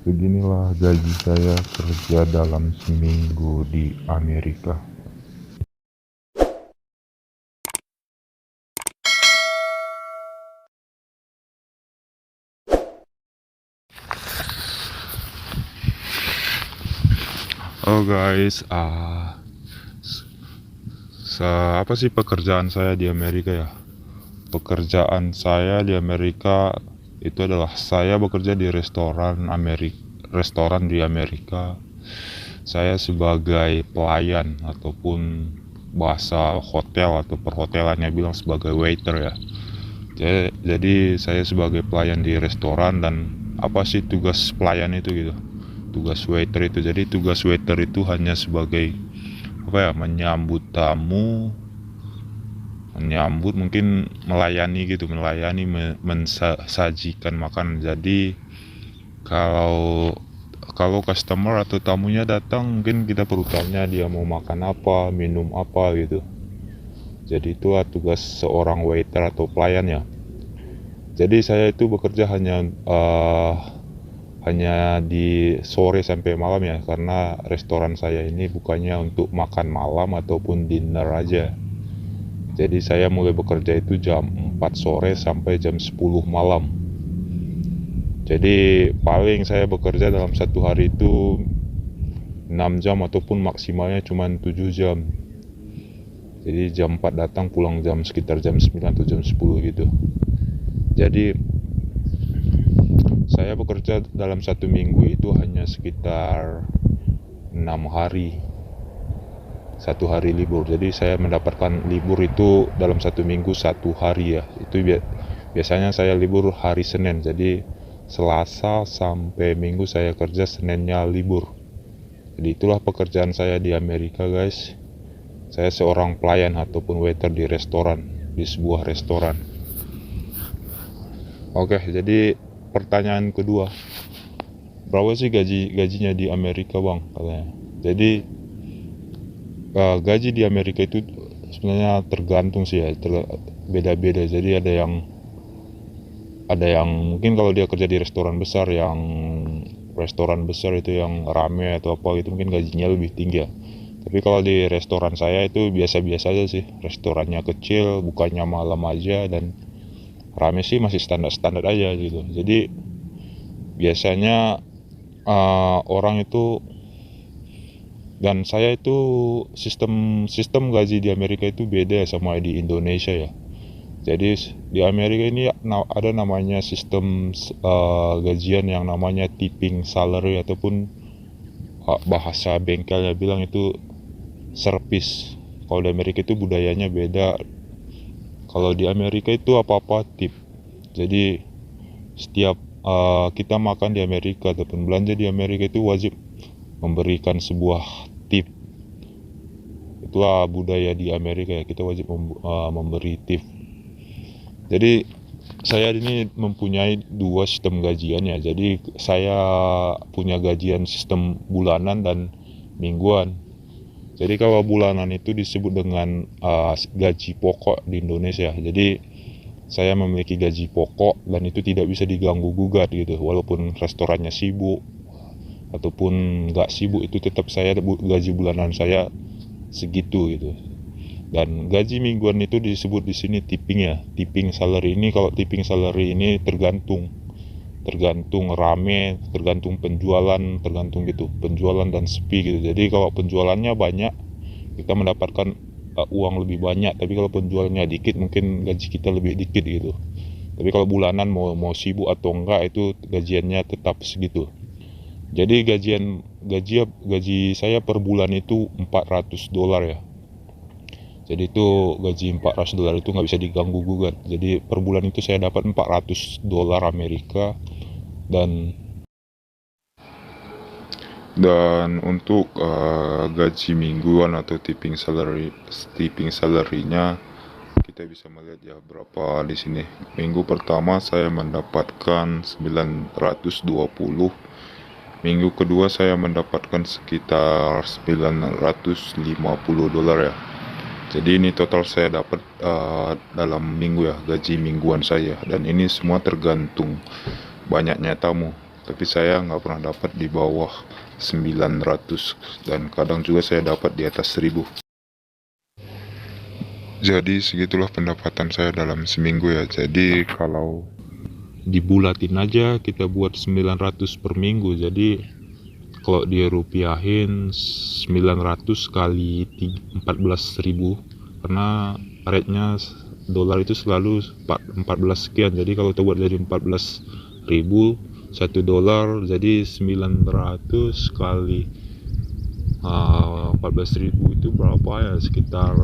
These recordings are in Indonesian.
Beginilah gaji saya kerja dalam seminggu di Amerika. Oh guys, apa sih pekerjaan saya di Amerika ya? Pekerjaan saya di Amerika itu adalah saya bekerja di restoran di Amerika. Saya sebagai pelayan ataupun bahasa hotel atau perhotelannya bilang sebagai waiter ya. Jadi saya sebagai pelayan di restoran. Dan apa sih tugas pelayan itu gitu? Tugas waiter itu. Jadi tugas waiter itu hanya sebagai menyambut tamu, mungkin melayani gitu, mensajikan makanan. Jadi kalau customer atau tamunya datang, mungkin kita perlu tanya dia mau makan apa, minum apa gitu. Jadi itulah tugas seorang waiter atau pelayan ya. Jadi saya itu bekerja hanya di sore sampai malam ya, karena restoran saya ini bukannya untuk makan malam ataupun dinner aja. Jadi saya mulai bekerja itu jam 4 sore sampai jam 10 malam. Jadi paling saya bekerja dalam satu hari itu 6 jam ataupun maksimalnya cuma 7 jam. Jadi jam 4 datang, pulang sekitar jam 9 atau jam 10 gitu. Jadi saya bekerja dalam satu minggu itu hanya sekitar 6 hari, satu hari libur. Jadi saya mendapatkan libur itu dalam satu minggu 1 hari ya. Itu biasanya saya libur hari Senin. Jadi Selasa sampai Minggu saya kerja, Seninnya libur. Jadi itulah pekerjaan saya di Amerika guys. Saya seorang pelayan ataupun waiter di sebuah restoran. Oke, jadi pertanyaan kedua, berapa sih gajinya di Amerika bang katanya. Jadi gaji di Amerika itu sebenarnya tergantung sih ya, beda-beda. Jadi ada yang mungkin kalau dia kerja di restoran besar itu yang rame atau apa gitu, mungkin gajinya lebih tinggi ya. Tapi kalau di restoran saya itu biasa-biasa aja sih. Restorannya kecil, bukannya malam aja, dan rame sih masih standar-standar aja gitu. Jadi biasanya orang itu, dan saya itu sistem gaji di Amerika itu beda sama di Indonesia ya. Jadi di Amerika ini ada namanya sistem gajian yang namanya tipping salary, ataupun bahasa bengkelnya bilang itu service. Kalau di Amerika itu budayanya beda. Kalau di Amerika itu apa-apa tip. Jadi setiap kita makan di Amerika ataupun belanja di Amerika itu wajib memberikan sebuah tip. Itulah budaya di Amerika ya, kita wajib memberi tip. Jadi saya ini mempunyai dua sistem gajian ya. Jadi saya punya gajian sistem bulanan dan mingguan. Jadi kalau bulanan itu disebut dengan gaji pokok di Indonesia. Jadi saya memiliki gaji pokok dan itu tidak bisa diganggu gugat gitu. Walaupun restorannya sibuk ataupun nggak sibuk, itu tetap gaji bulanan saya segitu gitu. Dan gaji mingguan itu disebut di sini tipping ya, tipping salary. Ini kalau tipping salary ini tergantung rame, tergantung penjualan, tergantung gitu, penjualan dan sepi gitu. Jadi kalau penjualannya banyak, kita mendapatkan uang lebih banyak. Tapi kalau penjualannya dikit, mungkin gaji kita lebih dikit gitu. Tapi kalau bulanan mau sibuk atau enggak, itu gajiannya tetap segitu. Jadi gaji saya per bulan itu $400 ya. Jadi itu gaji $400 itu nggak bisa diganggu gugat. Jadi per bulan itu saya dapat $400 Amerika. Dan untuk gaji mingguan atau tipping salary-nya kita bisa melihat ya berapa di sini. Minggu pertama saya mendapatkan 920. Minggu kedua saya mendapatkan sekitar $950 ya. Jadi ini total saya dapat dalam minggu ya, gaji mingguan saya. Dan ini semua tergantung banyaknya tamu. tapi saya nggak pernah dapat di bawah 900, dan kadang juga saya dapat di atas 1000. Jadi segitulah pendapatan saya dalam seminggu ya. Jadi kalau dibulatin aja kita buat 900 per minggu, jadi kalau dia rupiahin 900 kali 14.000, karena rate-nya dolar itu selalu 14 sekian, jadi kalau kita buat jadi 14.000 $1, jadi 900 kali 14.000 itu berapa ya, sekitar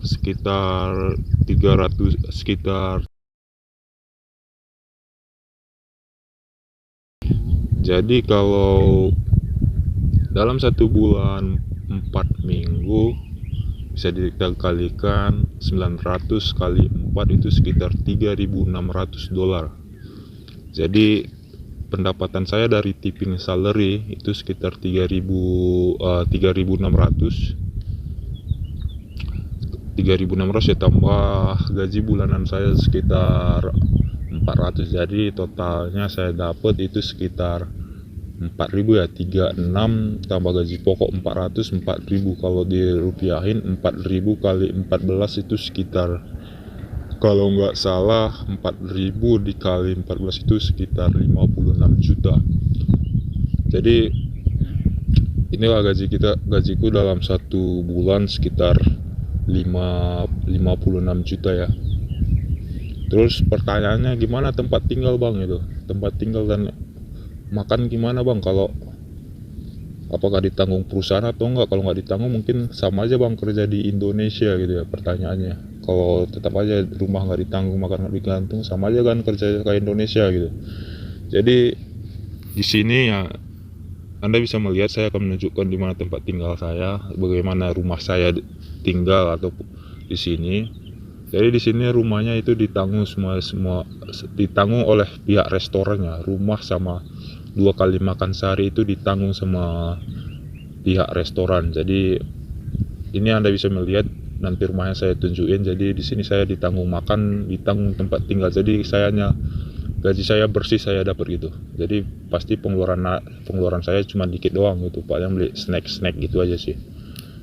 300, jadi kalau dalam 1 bulan 4 minggu bisa dikalikan 900 kali 4 itu sekitar $3.600. Jadi pendapatan saya dari tipping salary itu sekitar 3.600 ya, tambah gaji bulanan saya sekitar 400, jadi totalnya saya dapat itu sekitar 4.000 ya, 36 tambah gaji pokok 4.000. Kalau dirupiahin 4.000 kali 14 itu sekitar, kalau nggak salah 4.000 dikali 14 itu sekitar 56 juta. Jadi inilah gajiku dalam 1 bulan sekitar 56 juta ya. Terus pertanyaannya, gimana tempat tinggal bang? Itu tempat tinggal dan makan gimana bang? Kalau apakah ditanggung perusahaan atau enggak? Kalau nggak ditanggung mungkin sama aja bang kerja di Indonesia gitu ya pertanyaannya. Kalau tetap aja rumah nggak ditanggung, makan nggak digantung, sama aja kan kerja kayak Indonesia gitu. Jadi di sini ya Anda bisa melihat, saya akan menunjukkan di mana tempat tinggal saya, bagaimana rumah saya tinggal atau di sini. Jadi di sini rumahnya itu ditanggung semua ditanggung oleh pihak restorannya. Rumah sama 2 kali makan sehari itu ditanggung sama pihak restoran. Jadi ini Anda bisa melihat, nanti rumahnya saya tunjukin. Jadi di sini saya ditanggung makan, ditanggung tempat tinggal. Jadi gaji saya bersih saya dapat gitu. Jadi pasti pengeluaran saya cuma dikit doang gitu, paling beli snack gitu aja sih.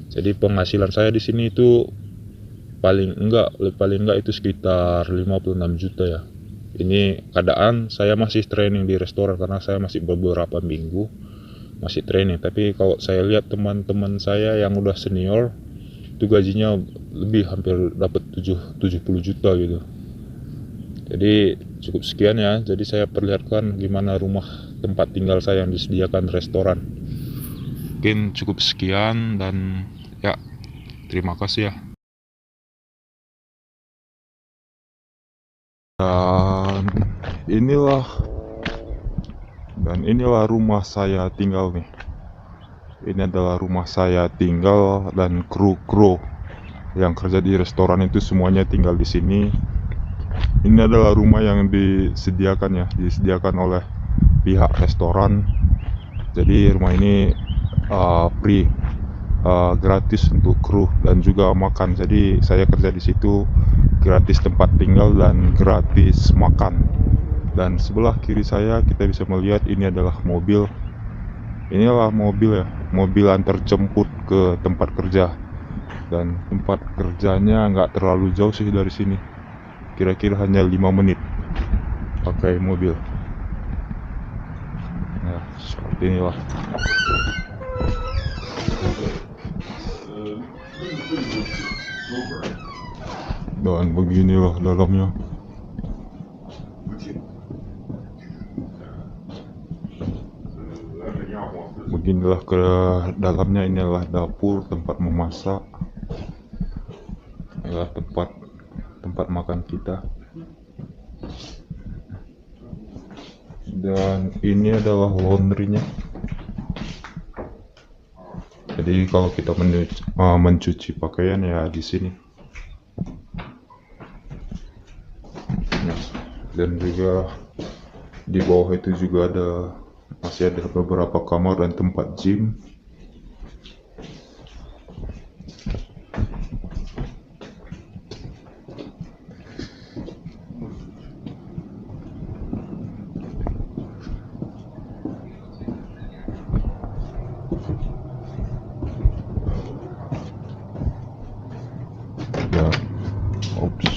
Jadi penghasilan saya di sini itu paling enggak itu sekitar 56 juta ya. Ini keadaan saya masih training di restoran, karena saya masih beberapa minggu masih training. Tapi kalau saya lihat teman-teman saya yang udah senior itu gajinya lebih, hampir dapat 70 juta gitu. Jadi cukup sekian ya. Jadi saya perlihatkan gimana rumah tempat tinggal saya yang disediakan restoran. Mungkin cukup sekian, dan ya terima kasih ya. Dan inilah rumah saya tinggal nih. Ini adalah rumah saya tinggal, dan kru yang kerja di restoran itu semuanya tinggal di sini. Ini adalah rumah yang disediakan oleh pihak restoran. Jadi rumah ini free, gratis untuk kru dan juga makan. Jadi saya kerja di situ, gratis tempat tinggal dan gratis makan. Dan sebelah kiri saya kita bisa melihat ini adalah mobil. Inilah mobil ya, mobil antar jemput ke tempat kerja. Dan tempat kerjanya nggak terlalu jauh sih dari sini, kira-kira hanya 5 menit pakai mobil. Nah, seperti inilah. Dan beginilah dalamnya. Beginilah ke dalamnya. Inilah dapur, tempat memasak. Inilah tempat makan kita. Dan ini adalah laundrynya. Jadi kalau kita mencuci pakaian ya di sini. Dan juga di bawah itu juga masih ada beberapa kamar dan tempat gym. Ups.